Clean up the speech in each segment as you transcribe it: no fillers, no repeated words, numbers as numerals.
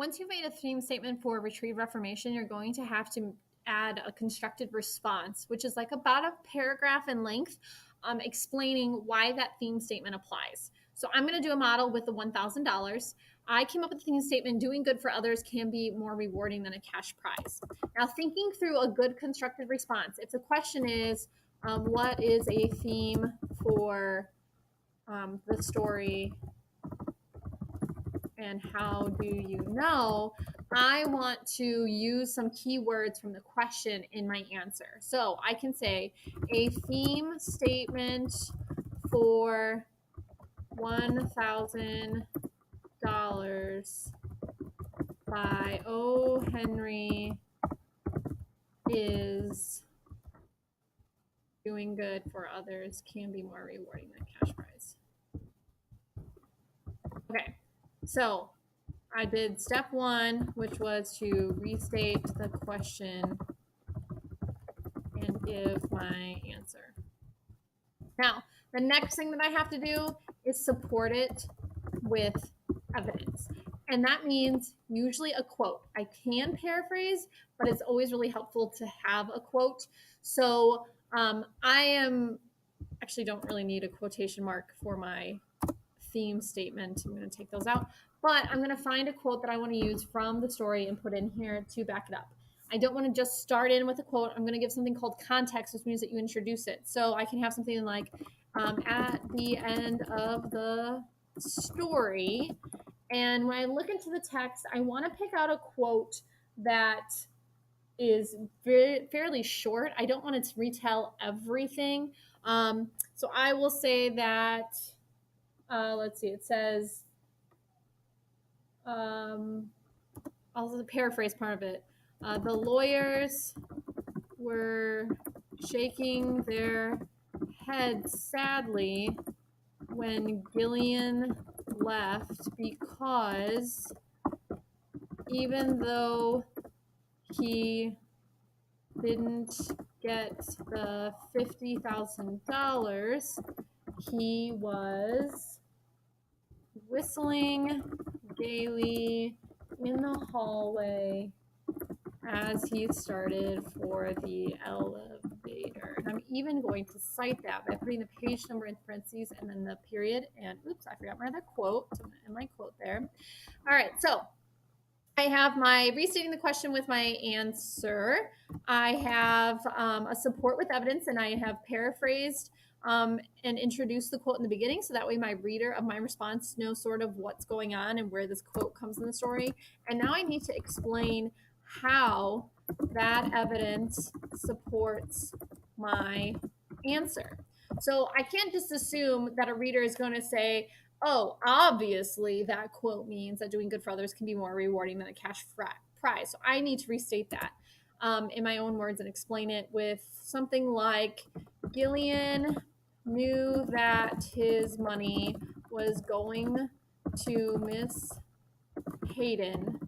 Once you've made a theme statement for retrieve reformation, you're going to have to add a constructed response, which is like about a paragraph in length, explaining why that theme statement applies. So I'm going to do a model with the $1,000. I came up with a theme statement: doing good for others can be more rewarding than a cash prize. Now, thinking through a good constructed response, if the question is, what is a theme for the story and how do you know, I want to use some keywords from the question in my answer. So I can say a theme statement for $1,000 by O. Henry is doing good for others can be more rewarding than cash prize. Okay, so I did step one, which was to restate the question and give my answer. Now, the next thing that I have to do is support it with evidence. And that means usually a quote. I can paraphrase, but it's always really helpful to have a quote. So I actually don't really need a quotation mark for my theme statement. I'm going to take those out. But I'm going to find a quote that I want to use from the story and put in here to back it up. I don't want to just start in with a quote. I'm going to give something called context, which means that you introduce it. So I can have something like, at the end of the story. And when I look into the text, I want to pick out a quote that is fairly short. I don't want to retell everything. So I will say that, let's see, it says, I'll paraphrase part of it. The lawyers were shaking their heads sadly when Gillian left because even though he didn't get the $50,000, he was whistling gaily in the hallway as he started for the elevator. And I'm even going to cite that by putting the page number in parentheses and then the period. And oops, I forgot my other quote. So I'm going to end my quote there. All right, so I have my restating the question with my answer. I have a support with evidence, and I have paraphrased and introduced the quote in the beginning, so that way my reader of my response knows sort of what's going on and where this quote comes in the story. And now I need to explain how that evidence supports my answer. So I can't just assume that a reader is going to say, oh, obviously that quote means that doing good for others can be more rewarding than a cash prize. So I need to restate that in my own words and explain it with something like, Gillian knew that his money was going to Miss Hayden,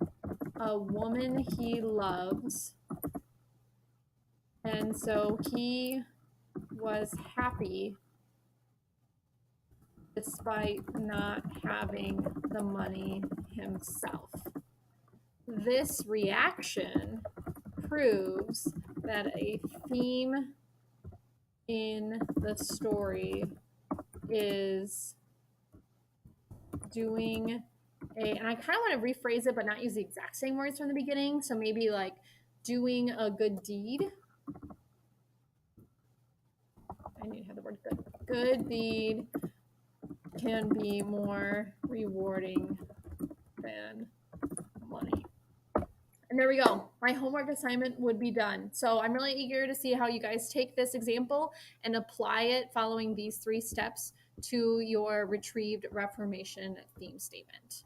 a woman he loves, and so he was happy despite not having the money himself. This reaction proves that a theme in the story is doing and I kind of want to rephrase it but not use the exact same words from the beginning. So maybe like doing a good deed. I need to have the word good. Good deed can be more rewarding than money. And there we go. My homework assignment would be done. So I'm really eager to see how you guys take this example and apply it following these 3 steps to your retrieved reformation theme statement.